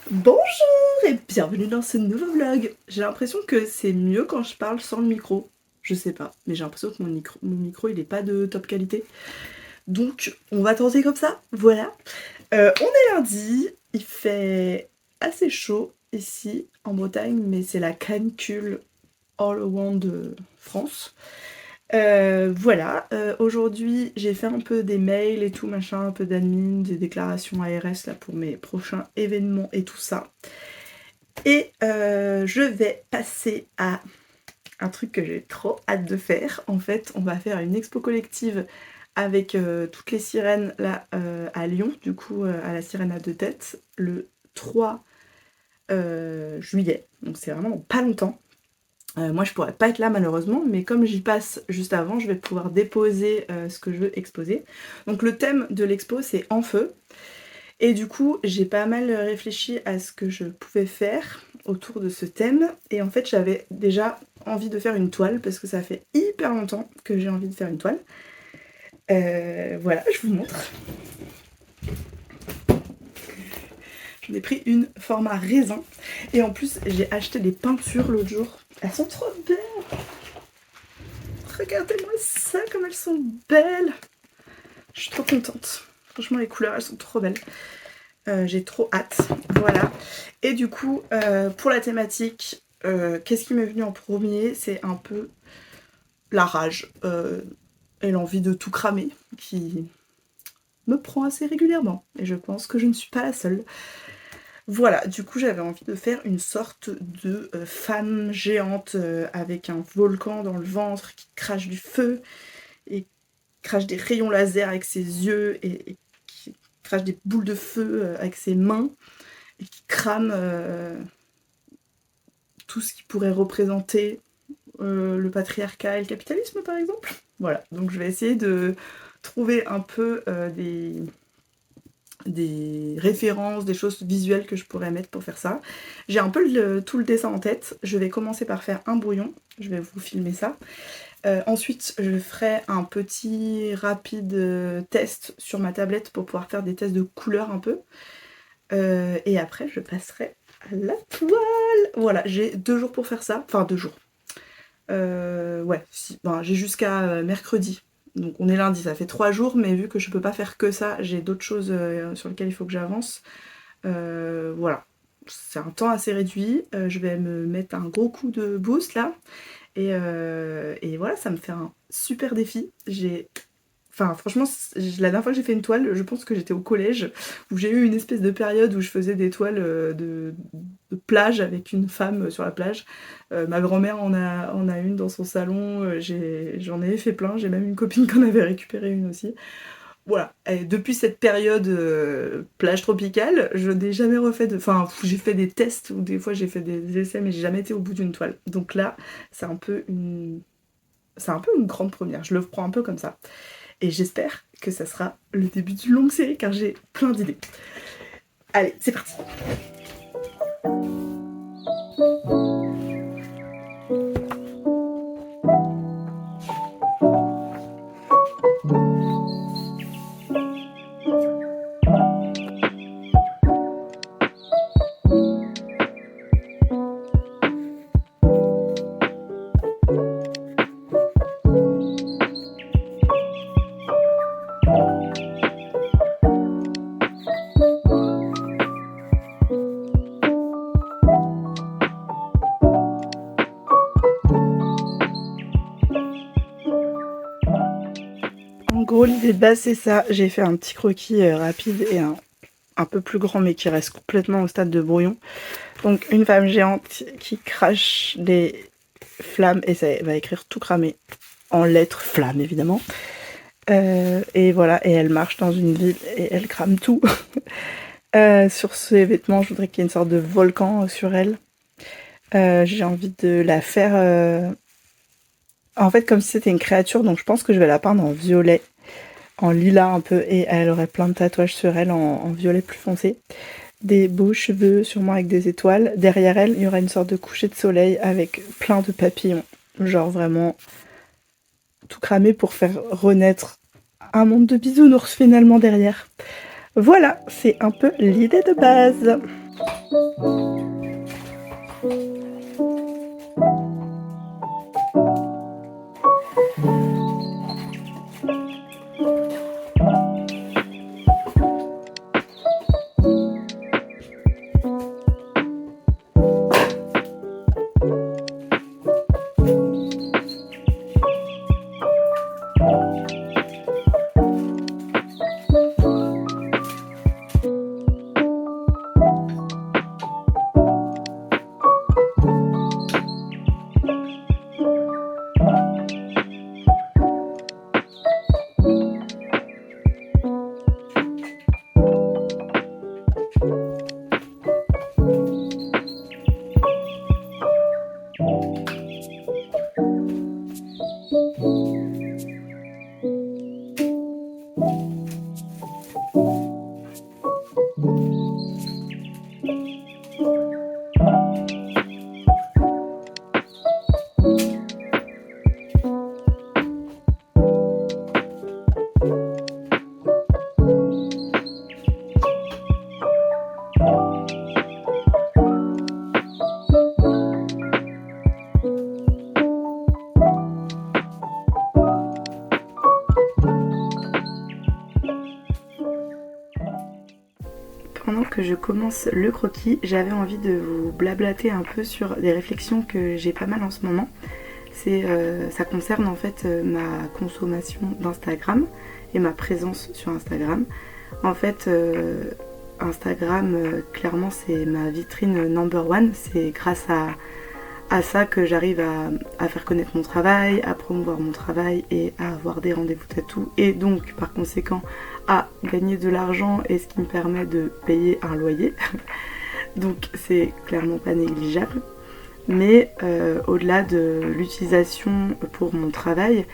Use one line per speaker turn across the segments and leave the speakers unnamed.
Bonjour et bienvenue dans ce nouveau vlog. J'ai l'impression que c'est mieux quand je parle sans le micro. Je sais pas, mais j'ai l'impression que mon micro il est pas de top qualité. Donc on va tenter comme ça, voilà. On est lundi, il fait assez chaud ici en Bretagne, mais c'est la canicule all around France. Voilà, aujourd'hui j'ai fait un peu des mails et tout machin, un peu d'admin, des déclarations ARS là pour mes prochains événements et tout ça. Et je vais passer à un truc que j'ai trop hâte de faire. En fait, on va faire une expo collective avec toutes les sirènes là à Lyon, du coup à la sirène à deux têtes, le 3 juillet. Donc c'est vraiment dans pas longtemps. Moi je pourrais pas être là malheureusement, mais comme j'y passe juste avant, je vais pouvoir déposer ce que je veux exposer. Donc le thème de l'expo c'est En feu. Et du coup, j'ai pas mal réfléchi à ce que je pouvais faire autour de ce thème. Et en fait, j'avais déjà envie de faire une toile parce que ça fait hyper longtemps que j'ai envie de faire une toile. Voilà, je vous montre. J'en ai pris une format raisin. Et en plus, j'ai acheté des peintures l'autre jour. Elles sont trop belles. Regardez-moi ça, comme elles sont belles. Je suis trop contente. Franchement, les couleurs, elles sont trop belles. J'ai trop hâte, voilà. Et du coup, pour la thématique, qu'est-ce qui m'est venu en premier? C'est un peu la rage et l'envie de tout cramer qui me prend assez régulièrement. Et je pense que je ne suis pas la seule. Voilà, du coup j'avais envie de faire une sorte de femme géante avec un volcan dans le ventre qui crache du feu et crache des rayons laser avec ses yeux et qui crache des boules de feu avec ses mains et qui crame tout ce qui pourrait représenter le patriarcat et le capitalisme par exemple. Voilà, donc je vais essayer de trouver un peu des références, des choses visuelles que je pourrais mettre pour faire ça. J'ai un peu tout le dessin en tête. Je vais commencer par faire un brouillon, je vais vous filmer ça. Ensuite, je ferai un petit rapide test sur ma tablette pour pouvoir faire des tests de couleurs un peu. Et après, je passerai à la toile. Voilà, j'ai 2 jours pour faire ça. Enfin, 2 jours. Ouais, si, ben, j'ai jusqu'à mercredi. Donc on est lundi, ça fait 3 jours, mais vu que je peux pas faire que ça, j'ai d'autres choses sur lesquelles il faut que j'avance. Voilà, c'est un temps assez réduit. Je vais me mettre un gros coup de boost là. Et voilà, ça me fait un super défi. Enfin, franchement, la dernière fois que j'ai fait une toile, je pense que j'étais au collège, où j'ai eu une espèce de période où je faisais des toiles de plage avec une femme sur la plage. Ma grand-mère en a une dans son salon, j'en ai fait plein, j'ai même une copine qui en avait récupéré une aussi. Voilà, et depuis cette période plage tropicale, je n'ai jamais refait de... Enfin, j'ai fait des tests, ou des fois j'ai fait des essais, mais j'ai jamais été au bout d'une toile. Donc là, c'est un peu une... C'est un peu une grande première, je le prends un peu comme ça. Et j'espère que ça sera le début d'une longue série car j'ai plein d'idées. Allez, c'est parti. En gros, l'idée de base, c'est ça. J'ai fait un petit croquis rapide et un peu plus grand, mais qui reste complètement au stade de brouillon. Donc, une femme géante qui crache des flammes, et ça va écrire tout cramé en lettres flammes, évidemment. Et voilà, et elle marche dans une ville et elle crame tout. Sur ses vêtements, je voudrais qu'il y ait une sorte de volcan sur elle. J'ai envie de la faire... En fait, comme si c'était une créature, donc je pense que je vais la peindre en violet, en lilas un peu, et elle aurait plein de tatouages sur elle en violet plus foncé. Des beaux cheveux, sûrement avec des étoiles. Derrière elle, il y aura une sorte de coucher de soleil avec plein de papillons. Genre vraiment tout cramé pour faire renaître un monde de bisounours finalement derrière. Voilà, c'est un peu l'idée de base. Pendant que je commence le croquis, j'avais envie de vous blablater un peu sur des réflexions que j'ai pas mal en ce moment. Ça concerne en fait ma consommation d'Instagram et ma présence sur Instagram. En fait, Instagram, clairement, c'est ma vitrine number one. C'est grâce à ça que j'arrive à faire connaître mon travail, à promouvoir mon travail et à avoir des rendez-vous tatou et donc par conséquent à gagner de l'argent et ce qui me permet de payer un loyer. Donc c'est clairement pas négligeable. Mais au-delà de l'utilisation pour mon travail,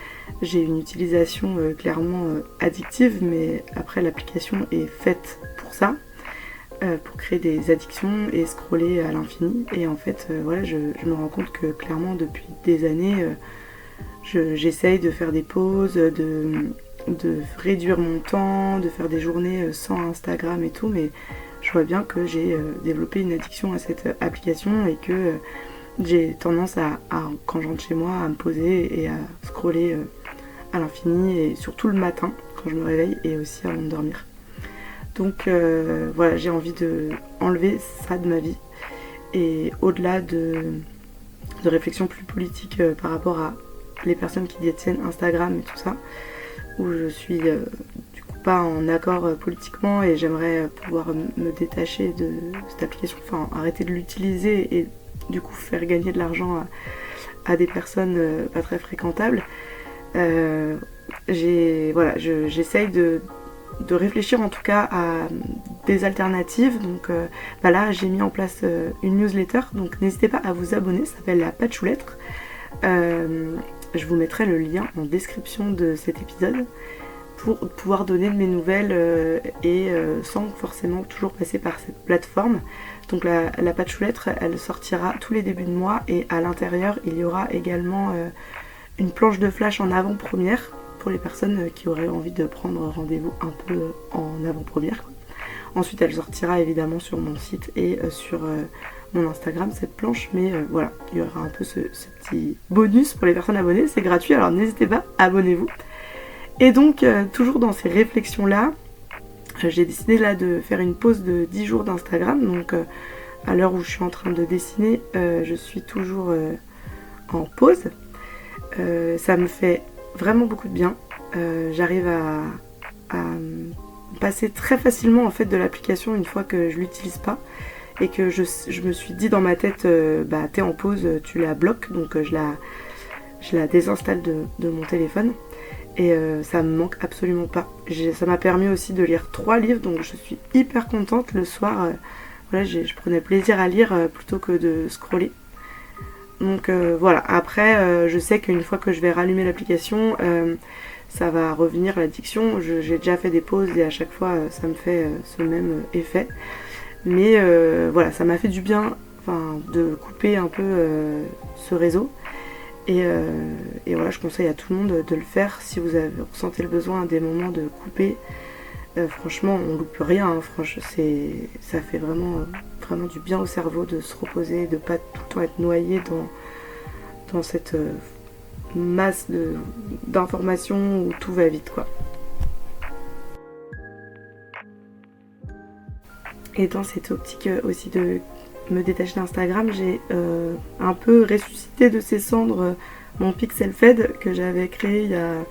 j'ai une utilisation clairement addictive, mais après l'application est faite pour ça, pour créer des addictions et scroller à l'infini. Et en fait, voilà, je me rends compte que clairement depuis des années, j'essaye de faire des pauses, de réduire mon temps, de faire des journées sans Instagram et tout, mais je vois bien que j'ai développé une addiction à cette application et que j'ai tendance quand je rentre chez moi, à me poser et à scroller à l'infini, et surtout le matin quand je me réveille et aussi avant de dormir. Donc voilà, j'ai envie de enlever ça de ma vie. Et au-delà de réflexions plus politiques par rapport à les personnes qui détiennent Instagram et tout ça, où je suis du coup pas en accord politiquement et j'aimerais pouvoir me détacher de cette application, enfin arrêter de l'utiliser et du coup faire gagner de l'argent à des personnes pas très fréquentables. J'essaye de réfléchir en tout cas à des alternatives. Donc là j'ai mis en place une newsletter, donc n'hésitez pas à vous abonner, ça s'appelle la Patchoulette. Je vous mettrai le lien en description de cet épisode pour pouvoir donner de mes nouvelles et sans forcément toujours passer par cette plateforme. Donc la Patchoulette, elle sortira tous les débuts de mois et à l'intérieur il y aura également une planche de flash en avant-première pour les personnes qui auraient envie de prendre rendez-vous un peu en avant-première. Ensuite elle sortira évidemment sur mon site et sur mon Instagram cette planche, mais voilà, il y aura un peu ce petit bonus pour les personnes abonnées, c'est gratuit, alors n'hésitez pas, abonnez-vous. Et donc toujours dans ces réflexions là, j'ai décidé là de faire une pause de 10 jours d'Instagram. Donc à l'heure où je suis en train de dessiner, je suis toujours en pause. Ça me fait vraiment beaucoup de bien. J'arrive à passer très facilement en fait de l'application une fois que je l'utilise pas et que je me suis dit dans ma tête t'es en pause, tu la bloques, donc je la désinstalle de mon téléphone. Et ça me manque absolument pas. Ça m'a permis aussi de lire 3 livres, donc je suis hyper contente. Le soir, voilà, je prenais plaisir à lire plutôt que de scroller. Donc voilà, après je sais qu'une fois que je vais rallumer l'application, ça va revenir l'addiction. J'ai déjà fait des pauses et à chaque fois ça me fait ce même effet. Mais voilà, ça m'a fait du bien de couper un peu ce réseau. Et voilà, je conseille à tout le monde de le faire si vous ressentez le besoin à des moments de couper. Franchement, on loupe rien, hein. Ça fait vraiment vraiment du bien au cerveau de se reposer, de pas tout le temps être noyé dans cette masse d'informations où tout va vite quoi. Et dans cette optique aussi de me détacher d'Instagram, j'ai un peu ressuscité de ses cendres mon Pixel Fed que j'avais créé il y a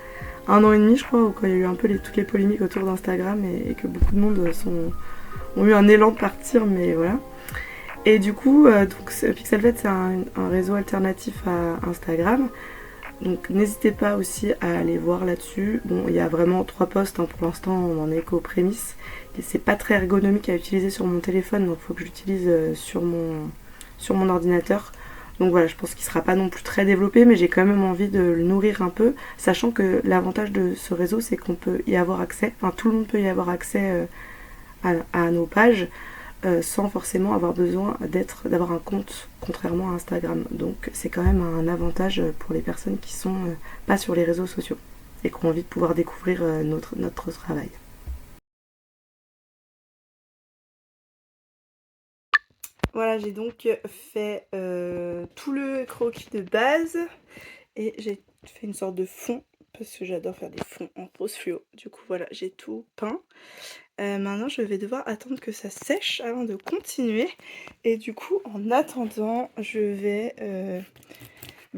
1 an et demi je crois, où quand il y a eu un peu toutes les polémiques autour d'Instagram et que beaucoup de monde ont eu un élan de partir, mais voilà. Et du coup, donc Pixel Fed c'est un réseau alternatif à Instagram. Donc n'hésitez pas aussi à aller voir là-dessus. Bon, il y a vraiment 3 posts hein, pour l'instant, on en est qu'aux prémices. Et c'est pas très ergonomique à utiliser sur mon téléphone, donc il faut que je l'utilise sur mon ordinateur. Donc voilà, je pense qu'il sera pas non plus très développé, mais j'ai quand même envie de le nourrir un peu, sachant que l'avantage de ce réseau, c'est qu'on peut y avoir accès, enfin tout le monde peut y avoir accès à nos pages, sans forcément avoir besoin d'avoir un compte, contrairement à Instagram. Donc c'est quand même un avantage pour les personnes qui sont pas sur les réseaux sociaux et qui ont envie de pouvoir découvrir notre travail. Voilà, j'ai donc fait tout le croquis de base et j'ai fait une sorte de fond parce que j'adore faire des fonds en rose fluo. Du coup voilà, j'ai tout peint. Maintenant je vais devoir attendre que ça sèche avant de continuer. Et du coup en attendant je vais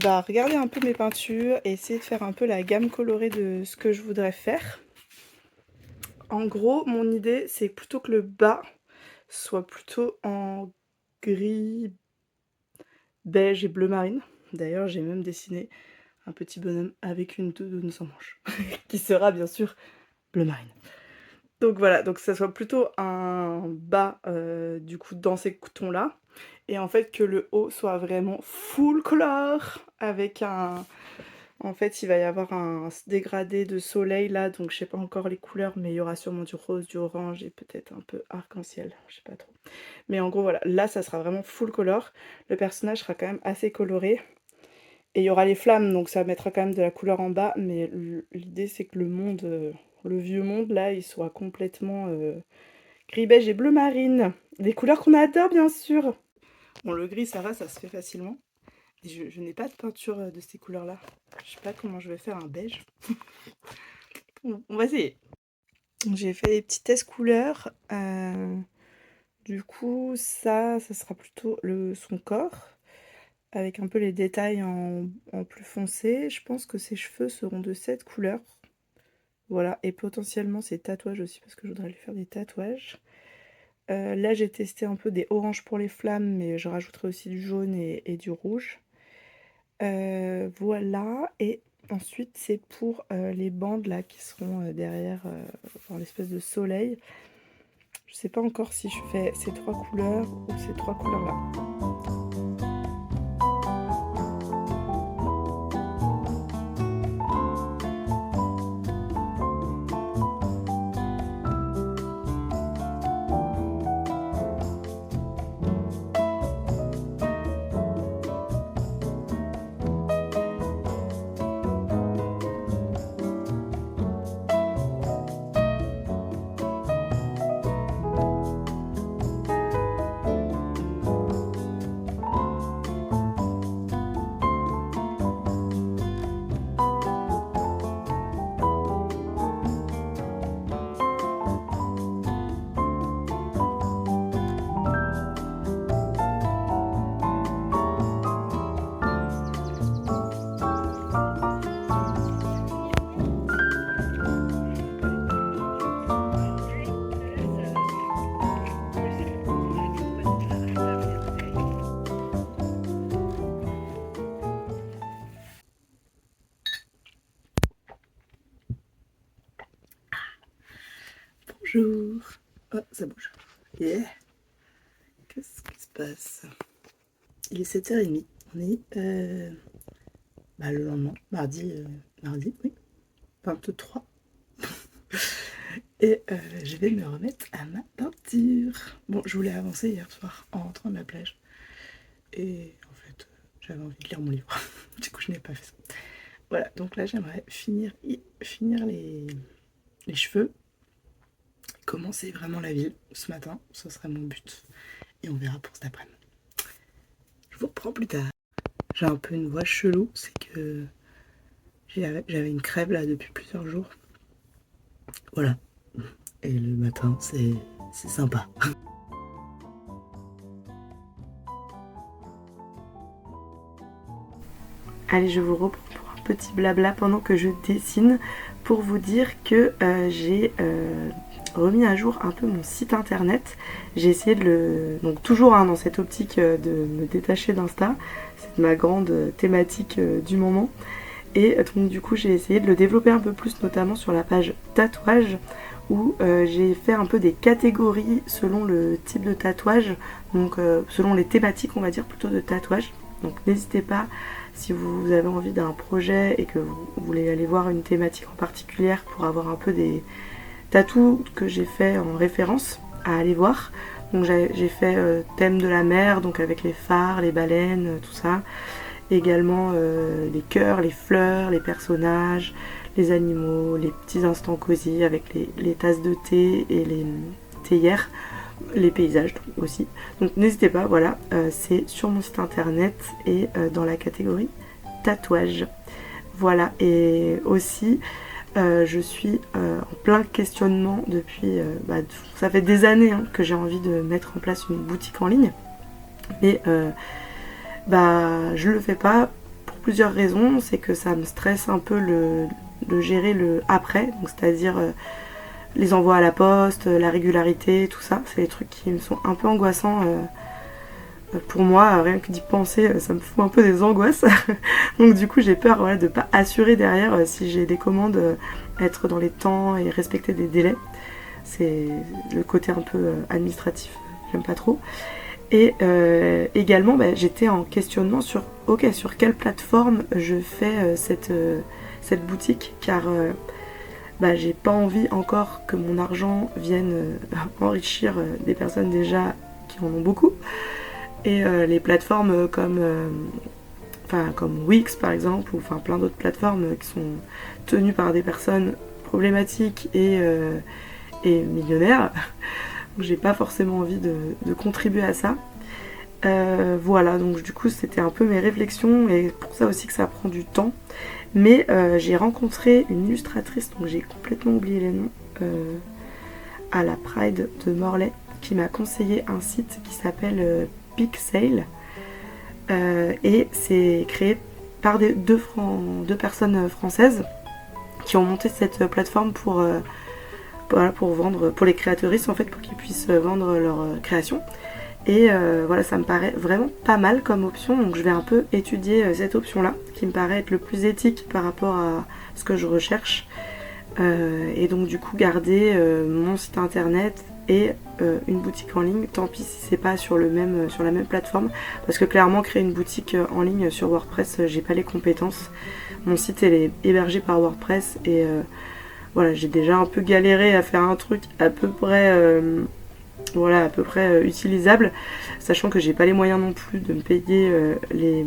regarder un peu mes peintures et essayer de faire un peu la gamme colorée de ce que je voudrais faire. En gros mon idée c'est plutôt que le bas soit plutôt en gris, beige et bleu marine. D'ailleurs j'ai même dessiné un petit bonhomme avec une doudoune sans manches qui sera bien sûr bleu marine. Donc voilà, donc ça soit plutôt un bas du coup dans ces tons là et en fait que le haut soit vraiment full color avec en fait il va y avoir un dégradé de soleil là, donc je sais pas encore les couleurs mais il y aura sûrement du rose, du orange et peut-être un peu arc-en-ciel, je sais pas trop. Mais en gros voilà, là ça sera vraiment full color, le personnage sera quand même assez coloré. Et il y aura les flammes, donc ça mettra quand même de la couleur en bas, mais l'idée c'est que le monde, le vieux monde là, il soit complètement gris beige et bleu marine. Des couleurs qu'on adore bien sûr. Bon, le gris ça va, ça se fait facilement. Et je n'ai pas de peinture de ces couleurs là. Je sais pas comment je vais faire un beige. On va essayer. J'ai fait des petits tests couleurs. Du coup ça sera plutôt son corps, avec un peu les détails en plus foncé. Je pense que ses cheveux seront de cette couleur. Voilà, et potentiellement ses tatouages aussi, parce que je voudrais lui faire des tatouages. Là, j'ai testé un peu des oranges pour les flammes, mais je rajouterai aussi du jaune et du rouge. Voilà, et ensuite, c'est pour les bandes là qui seront derrière dans l'espèce de soleil. Je sais pas encore si je fais ces 3 couleurs ou ces 3 couleurs là. Bonjour. Oh, ça bouge. Yeah. Qu'est-ce qui se passe? Il est 7h30. On est le lendemain, mardi, oui, 23. Et je vais me remettre à ma peinture. Bon, je voulais avancer hier soir en rentrant de la plage. Et en fait, j'avais envie de lire mon livre. Du coup, je n'ai pas fait ça. Voilà, donc là, j'aimerais finir les cheveux. Commencer vraiment la ville ce matin, ce serait mon but. et on verra pour cet après-midi. Je vous reprends plus tard. J'ai un peu une voix chelou, c'est que j'avais une crève là depuis plusieurs jours. Voilà. Et le matin, c'est sympa. Allez, je vous reprends pour un petit blabla pendant que je dessine pour vous dire que j'ai remis à jour un peu mon site internet. J'ai essayé de le... Donc toujours dans cette optique de me détacher d'Insta. C'est ma grande thématique du moment. Et donc du coup j'ai essayé de le développer un peu plus, notamment sur la page tatouage, où j'ai fait un peu des catégories selon le type de tatouage, donc selon les thématiques on va dire plutôt de tatouage. Donc n'hésitez pas, si vous avez envie d'un projet et que vous voulez aller voir une thématique en particulier pour avoir un peu des tatous que j'ai fait en référence, à aller voir. Donc j'ai fait thème de la mer, donc avec les phares, les baleines, tout ça. Également les cœurs, les fleurs, les personnages, les animaux, les petits instants cosy avec les tasses de thé et les théières, les paysages aussi. Donc n'hésitez pas, voilà, c'est sur mon site internet et dans la catégorie tatouage. Voilà, et aussi je suis en plein questionnement depuis, ça fait des années que j'ai envie de mettre en place une boutique en ligne, mais je le fais pas pour plusieurs raisons. C'est que ça me stresse un peu de gérer le après, donc c'est-à-dire les envois à la poste, la régularité, tout ça. C'est des trucs qui me sont un peu angoissants pour moi. Rien que d'y penser, ça me fout un peu des angoisses. Donc du coup j'ai peur de pas assurer derrière si j'ai des commandes, être dans les temps et respecter des délais. C'est le côté un peu administratif, j'aime pas trop. Et également j'étais en questionnement sur sur quelle plateforme je fais cette boutique, car j'ai pas envie encore que mon argent vienne enrichir des personnes déjà qui en ont beaucoup. Et les plateformes comme Wix par exemple, ou plein d'autres plateformes qui sont tenues par des personnes problématiques et millionnaires. J'ai pas forcément envie de contribuer à ça. Voilà, donc du coup c'était un peu mes réflexions, et pour ça aussi que ça prend du temps. Mais j'ai rencontré une illustratrice, donc j'ai complètement oublié les noms, à la Pride de Morlaix, qui m'a conseillé un site qui s'appelle Pixel. Et c'est créé par deux personnes françaises qui ont monté cette plateforme pour vendre, pour les créatrices en fait, pour qu'ils puissent vendre leurs créations. Et ça me paraît vraiment pas mal comme option, donc je vais un peu étudier cette option là, qui me paraît être le plus éthique par rapport à ce que je recherche, et donc du coup garder mon site internet et une boutique en ligne, tant pis si c'est pas sur la même plateforme, parce que clairement créer une boutique en ligne sur WordPress, j'ai pas les compétences. Mon site est hébergé par WordPress, et j'ai déjà un peu galéré à faire un truc à peu près utilisable, sachant que j'ai pas les moyens non plus de me payer les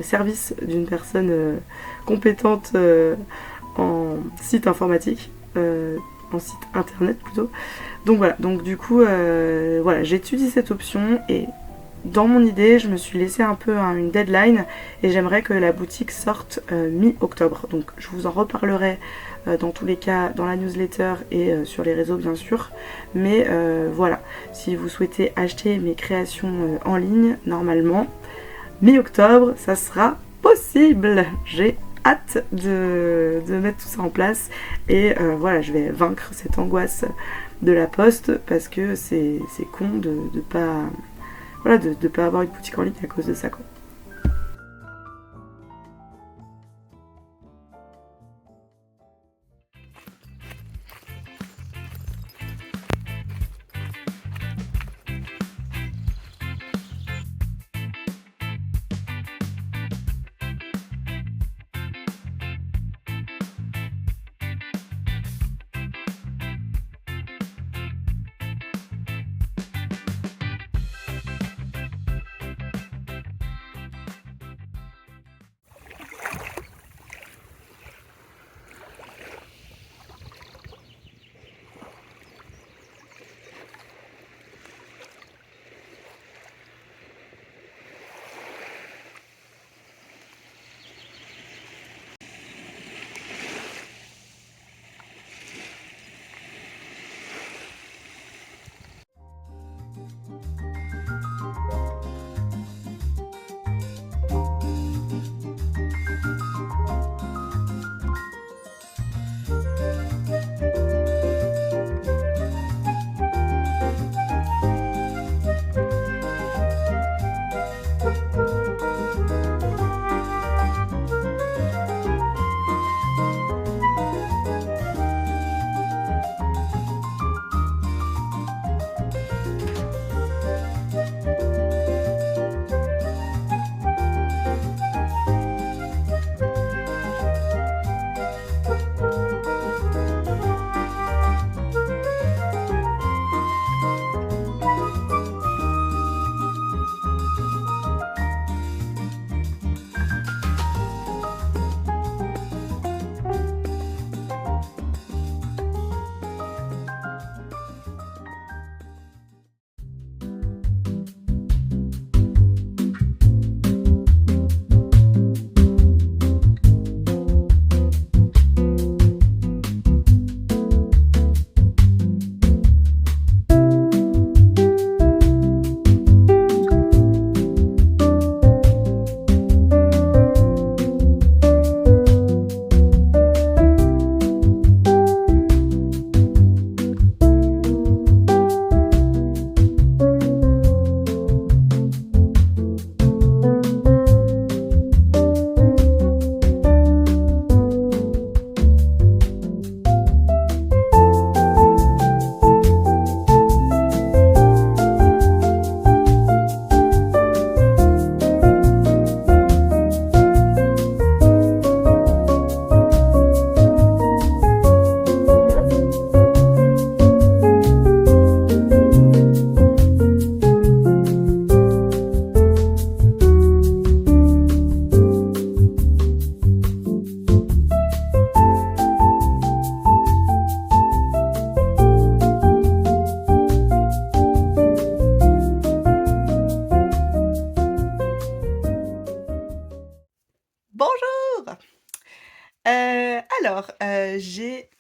services d'une personne compétente en site informatique, en site internet plutôt. Donc voilà, donc du coup j'étudie cette option, et dans mon idée je me suis laissé un peu une deadline, et j'aimerais que la boutique sorte mi-octobre. Donc je vous en reparlerai dans tous les cas dans la newsletter et sur les réseaux bien sûr. Mais voilà, si vous souhaitez acheter mes créations en ligne, normalement mi-octobre ça sera possible. J'ai hâte de mettre tout ça en place, et je vais vaincre cette angoisse de la poste, parce que c'est con de pas de pas avoir une boutique en ligne à cause de ça, quoi.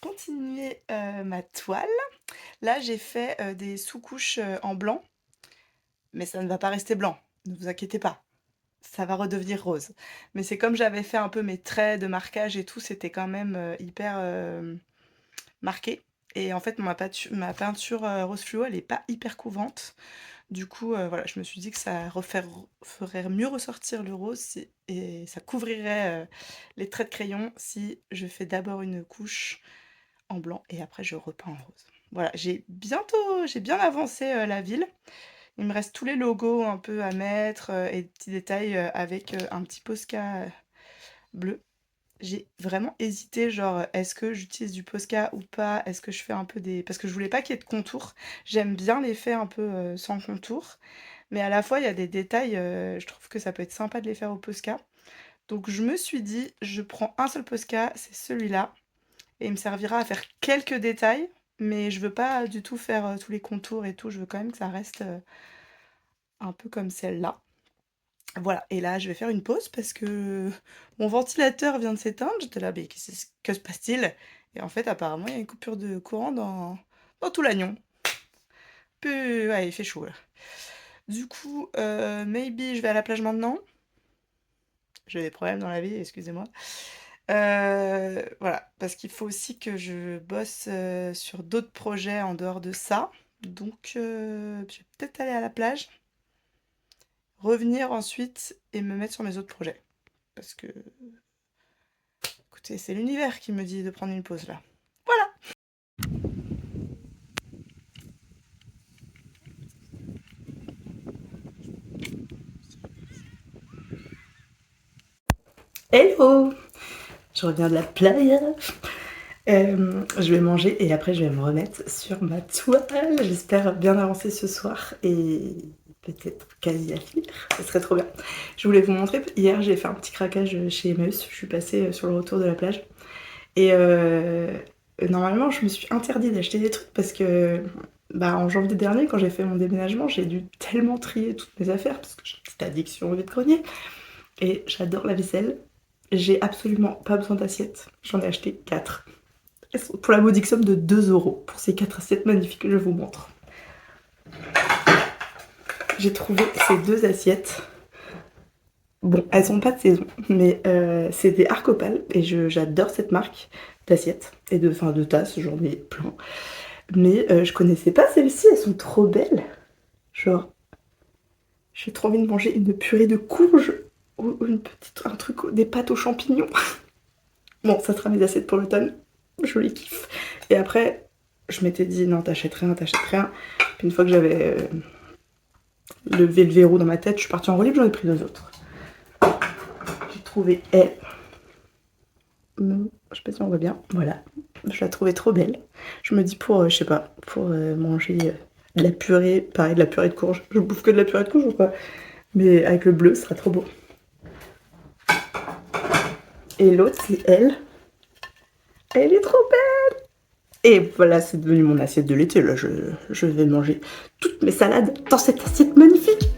continuer ma toile, là j'ai fait des sous-couches en blanc, mais ça ne va pas rester blanc, ne vous inquiétez pas. Ça va redevenir rose. Mais c'est comme j'avais fait un peu mes traits de marquage et tout, c'était quand même hyper marqué. Et en fait, ma peinture rose fluo, elle est pas hyper couvrante. Du coup, voilà, je me suis dit que ça ferait mieux ressortir le rose et ça couvrirait les traits de crayon si je fais d'abord une couche en blanc et après je repeins en rose. Voilà, j'ai bien avancé la ville. Il me reste tous les logos un peu à mettre et des petits détails avec un petit Posca bleu. J'ai vraiment hésité, genre, est-ce que j'utilise du Posca ou pas? Est-ce que je fais un peu des... Parce que je voulais pas qu'il y ait de contours. J'aime bien les faire un peu sans contour. Mais à la fois, il y a des détails, je trouve que ça peut être sympa de les faire au Posca. Donc je me suis dit, je prends un seul Posca, c'est celui-là. Et il me servira à faire quelques détails. Mais je veux pas du tout faire tous les contours et tout. Je veux quand même que ça reste un peu comme celle-là. Voilà, et là je vais faire une pause parce que mon ventilateur vient de s'éteindre. J'étais là, mais que se passe-t-il? Et en fait, apparemment, il y a une coupure de courant dans tout l'Agnon. Puis, ouais, il fait chaud là. Du coup, maybe je vais à la plage maintenant. J'ai des problèmes dans la vie, excusez-moi. Voilà, parce qu'il faut aussi que je bosse sur d'autres projets en dehors de ça. Donc, je vais peut-être aller à la plage, revenir ensuite et me mettre sur mes autres projets. Parce que écoutez, c'est l'univers qui me dit de prendre une pause là. Voilà. Hello. Je reviens de la playa. Je vais manger et après je vais me remettre sur ma toile. J'espère bien avancer ce soir et peut-être quasi à finir. Ce serait trop bien. Je voulais vous montrer, hier j'ai fait un petit craquage chez Emmaüs. Je suis passée sur le retour de la plage. Et normalement je me suis interdit d'acheter des trucs parce que bah, en janvier dernier quand j'ai fait mon déménagement, j'ai dû tellement trier toutes mes affaires parce que j'ai une petite addiction au vide-grenier. Et j'adore la vaisselle. J'ai absolument pas besoin d'assiettes. J'en ai acheté 4. Elles sont pour la modique somme de 2 € pour ces 4 assiettes magnifiques que je vous montre. J'ai trouvé ces 2 assiettes. Bon, elles sont pas de saison, mais c'est des Arcopal et j'adore cette marque d'assiettes et de tasses, j'en ai plein. Mais je connaissais pas celles-ci, elles sont trop belles. Genre, j'ai trop envie de manger une purée de courge ou un truc, des pâtes aux champignons. Bon, ça sera mes assiettes pour l'automne. Je les kiffe. Et après, je m'étais dit non, t'achètes rien, t'achètes rien. Puis une fois que j'avais levé le verrou dans ma tête, je suis partie en relibre, j'en ai pris 2 autres. J'ai trouvé elle. Je sais pas si on voit bien. Voilà. Je la trouvais trop belle. Je me dis pour, je sais pas, pour manger de la purée, pareil, de la purée de courge. Je bouffe que de la purée de courge ou pas? Mais avec le bleu, ce sera trop beau. Et l'autre, c'est elle. Elle est trop belle! Et voilà, c'est devenu mon assiette de l'été. Là, je vais manger toutes mes salades dans cette assiette magnifique.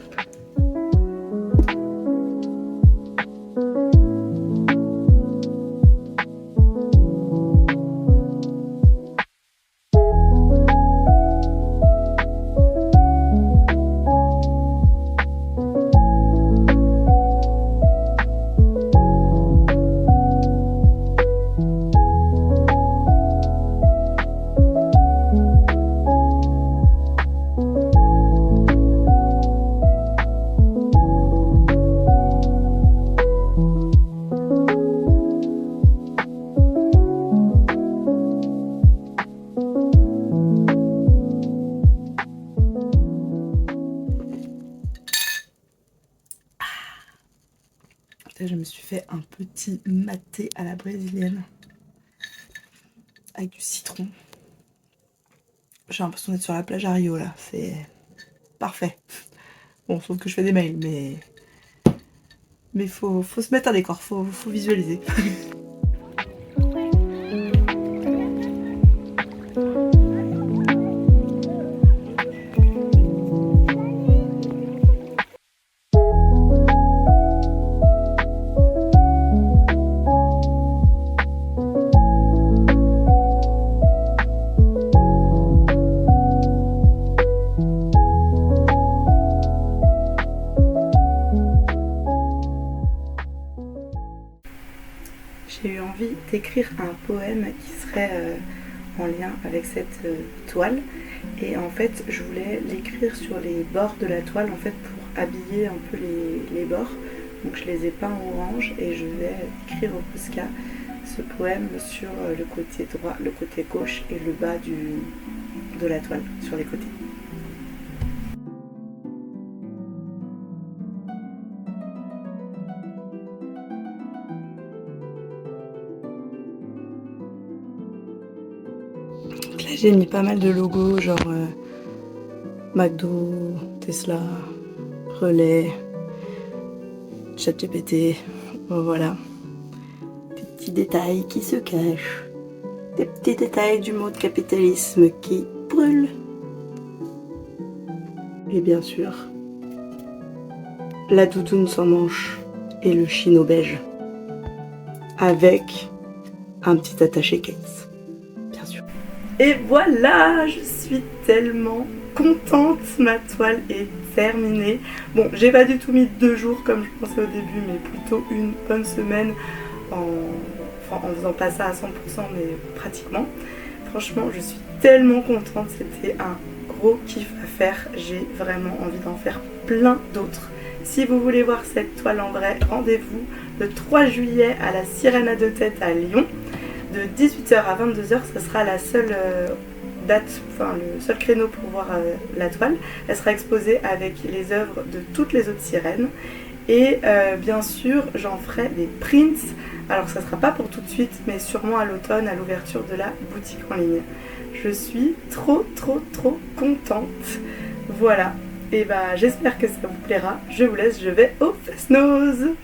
Je me suis fait un petit maté à la brésilienne avec du citron. J'ai l'impression d'être sur la plage à Rio là, c'est parfait. Bon, sauf que je fais des mails, mais faut se mettre un décor, faut visualiser. écrire un poème qui serait en lien avec cette toile. Et en fait, je voulais l'écrire sur les bords de la toile, en fait, pour habiller un peu les bords. Donc je les ai peints en orange et je vais écrire au Posca ce poème sur le côté droit, le côté gauche et le bas de la toile, sur les côtés. Donc là j'ai mis pas mal de logos, genre McDo, Tesla, Relais, ChatGPT, voilà. Des petits détails qui se cachent. Des petits détails du mot de capitalisme qui brûle. Et bien sûr, la doudoune sans manche et le chino beige. Avec un petit attaché case, bien sûr. Et voilà, je suis tellement contente, ma toile est terminée. Bon, j'ai pas du tout mis 2 jours comme je pensais au début, mais plutôt une bonne semaine en faisant pas ça à 100%, mais pratiquement. Franchement, je suis tellement contente, c'était un gros kiff à faire. J'ai vraiment envie d'en faire plein d'autres. Si vous voulez voir cette toile en vrai, rendez-vous le 3 juillet à la Sirène à 2 têtes à Lyon. De 18h à 22h, ce sera la seule date, enfin le seul créneau pour voir la toile. Elle sera exposée avec les œuvres de toutes les autres sirènes. Et bien sûr, j'en ferai des prints. Alors ça sera pas pour tout de suite, mais sûrement à l'automne, à l'ouverture de la boutique en ligne. Je suis trop contente. Voilà. Et bah j'espère que ça vous plaira. Je vous laisse, je vais au Fest-Noz.